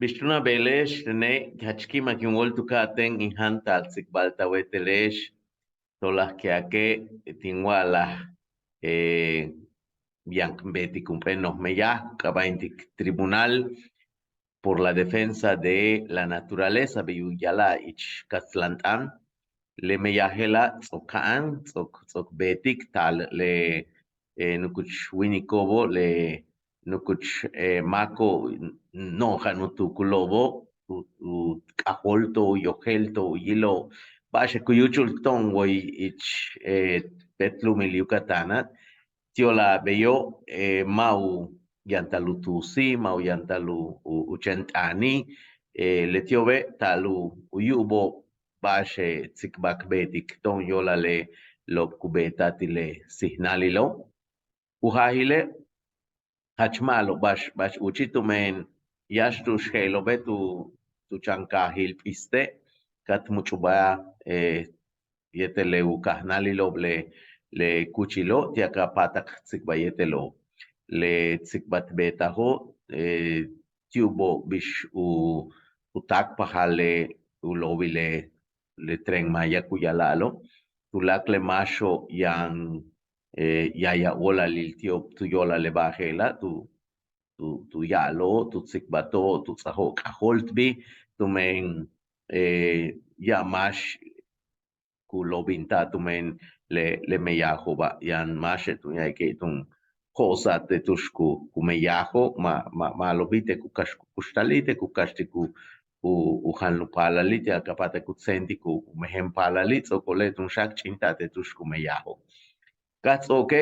Bishtuna belesh ne hachki makiwol tukaten inhantal sikbalta wetelesh tolas que ake tinwala bianc beti cumprenos meya kabaintik tribunal por la defensa de la naturaleza biyuyala ich katlantan le meyahela tsokaan tsok betik tal le nukuch winikobo le nukuch mako no hanutukulobo kaholto yohelto yilo bashe kuyuchul tongway ich petlumil yukatanat tiola beyo mau yantalutusi mau yantalu uchentani le tiobe talu uyubo bashe tsikbak betik ton yola le lob kubetati le signalilo uhahile hachmalo bash uchitumen yashtu shelo betu tu chankahil piste kat muchuba yetele ukahnalilo le kuchilo tiaka patak tsikbayetelo le tsikbat betaho tubo bish utak pahale ulobile le tren maya kuyalalo tulakle masho yang yaya ola lil tio tu yola le bajela tu yalo tu tsikbato tu tsaho kaholtbi tu men yamash kulobinta tu men le meyajo ba yan mashe tu ya ke tun cosa te tushku kumeyajo ma lobite kukash kustalite kukashti u hanlu palalite akapate kutsenti ku mehem palalit so koletun shak chinta te tushku meyajo katsoke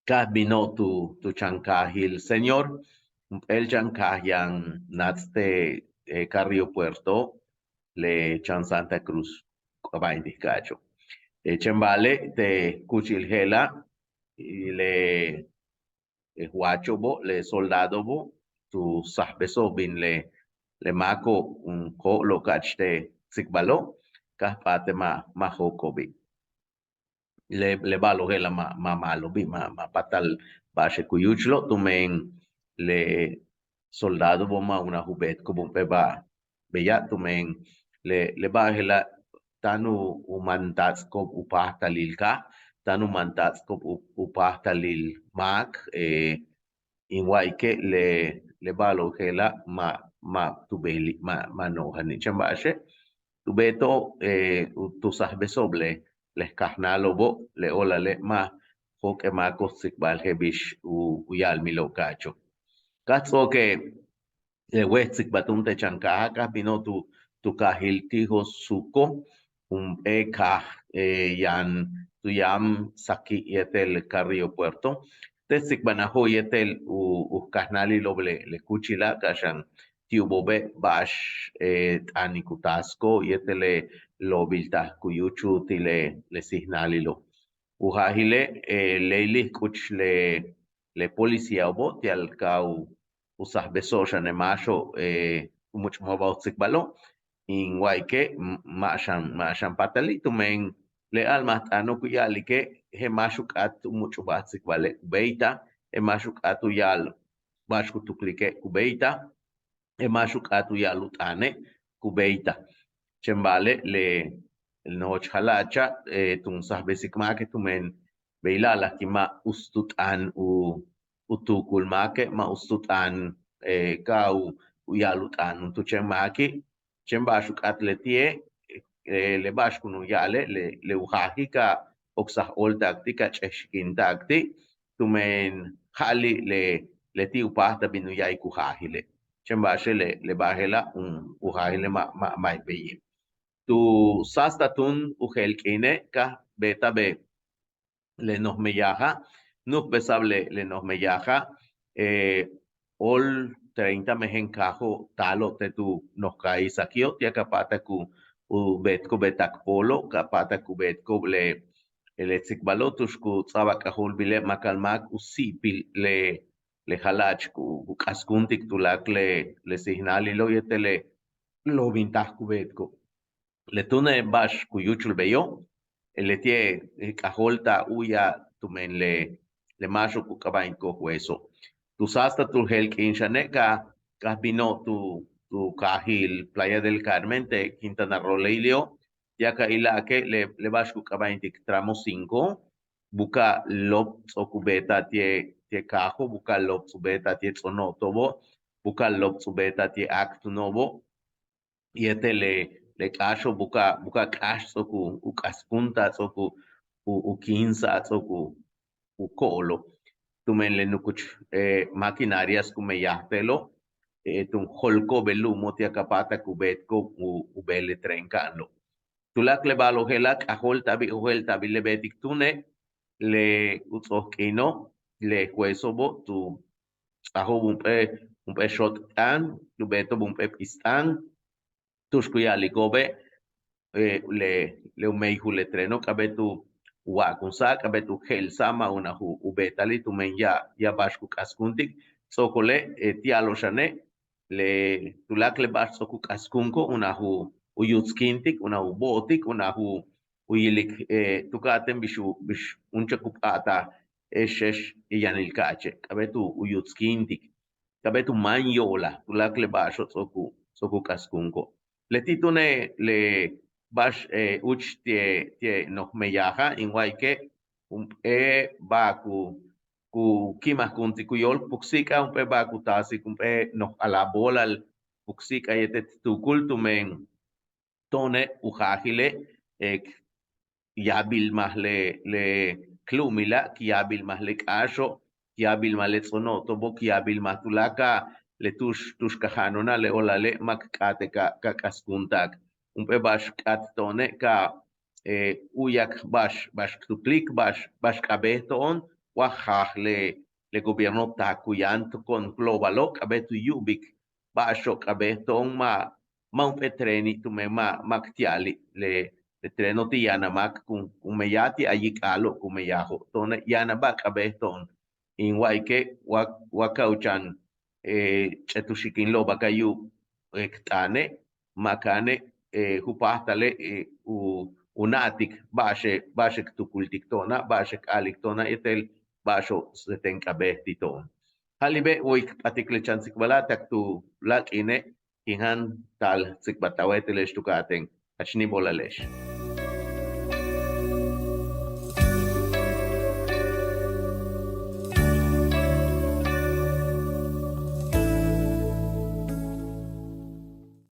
kabino tu chankahil señor el chankahyan natste Carrio Puerto le chan Santa Cruz kabaindi kacho chembale te kuchilhela le huachobo le soldado bo tu sahbeso bin le mako un ko lo kachte sikbalo kahpate ma hokobi le balo hela ma malo bi ma patal bashe kuyuchlo tumen le soldado bo ma una hubet ko bon peba beya tumen le ba hela tanu umantats ko upahta lilka tanu mantats ko upahta lil mak inwaike le balo hela ma tubeli ma no hani chambashe tubeto tu sahbesoble les kahnalobo le ola le ma hoke ma kosik bal hebish uyal milo kacho katso ke le wetsik batunte chankaha kapino tu kahiltiho suko eka yan tu yam saki yetel Carrio Puerto tesik banaho yetel kahnali loble le kuchila kashan tiubobe bash anikutasco yetele lobilta kuyuchu tile le signalilo uhahile leili kuch le policía obo tial kau usahbeso shanemasho much mobile sikbalo in waike mashan patalito men le almat ano kuyalike he mashuk at much batsik vale beita he mashuk atu yal bashku tuklike kubeita he mashuk atu yalutane kubeita chembale le noch halacha tun sahbesik make tumen beilala kima ustutan utukul make ma ustutan kau uyalutan tu chemaki chembashuk atletie le bashkunu yale le uhahika oksah ol taktika cheshkin takti tumen hali le ti upahta binu yai kuhahile chembashe le bahela uhahile ma beye tu sastatun uhelkine ka beta be le nos meyaja nuk besable le nos meyaja ol 30 mejen kajo talo te tu nos kai sakio tia kapata ku betko betak polo kapata ku betko le tsikbalotus ku tsaba kahul bile makalmak usipil le halach ku kaskuntik tulak le signali lo yetele lo vintaj ku betko le tune bash kuyuchul beyo le tie kaholta uya tumen le masho kukabain ko hueso tu sasta tu helk inshaneka kabino tu tu Cajil, Playa del Carmen, te Quintana Roo, Leilio, ya que le vas a tramo 5, busca lop o cubeta tie cajo, busca lop subeta tie sonotobo, busca lop subeta tie acto novo, y le cacho busca cash soku, u caspunta soku, u quinza soku, u colo. Tumen le nukuch maquinarias kume yahtelo, tum holko belu motia kapata kubetko u bele trencano. Tulak le balo helak ahol tabi le betik tune le utzokino le huesobo tu aho bumpe shot tan tu beto bumpe pistan tushkuya likobe le umeihu le treno kabetu wakunsa kabetu hel sama una hu betali tu men ya bashku kaskuntik sokole tialo shane le tulak le bashku kaskunko una hu uyutskintik una hu botik una hu uyilik tukaten bish uncha kupata eshesh yanil kache kabetu uyutskintik kabetu manyola tulak le basho soku kaskunko le titune le bash uch tie no meyaja in waike ba ku kimas kunti kuyol puksika ba ku tasi no ala bola puksika yete tu kultumen tone ujajile yabil más le klumila yabil más le kasho yabil más le tsonoto bo yabil más tulaka le tush kahanona le olale makkate ka kaskuntak bash kattone ka uyak bash tuplik bash kabeton wajaj le gobierno takuyanto con globalo kabetu yubik basho kabeton ma un petreni tume maktiali le treno ti yanamak kun meyati ayikalo kumeyajo tone yanabak abeton in waike wakauchan chetushikin lo bakayu ektane makane hupahtale unatik bashe tukultiktona bashe aliktona etel basho setenkabehtiton halibe oik patikle chansik balatak tu lakine ihan tal sikbatawetelesh tukaten achni bolalesh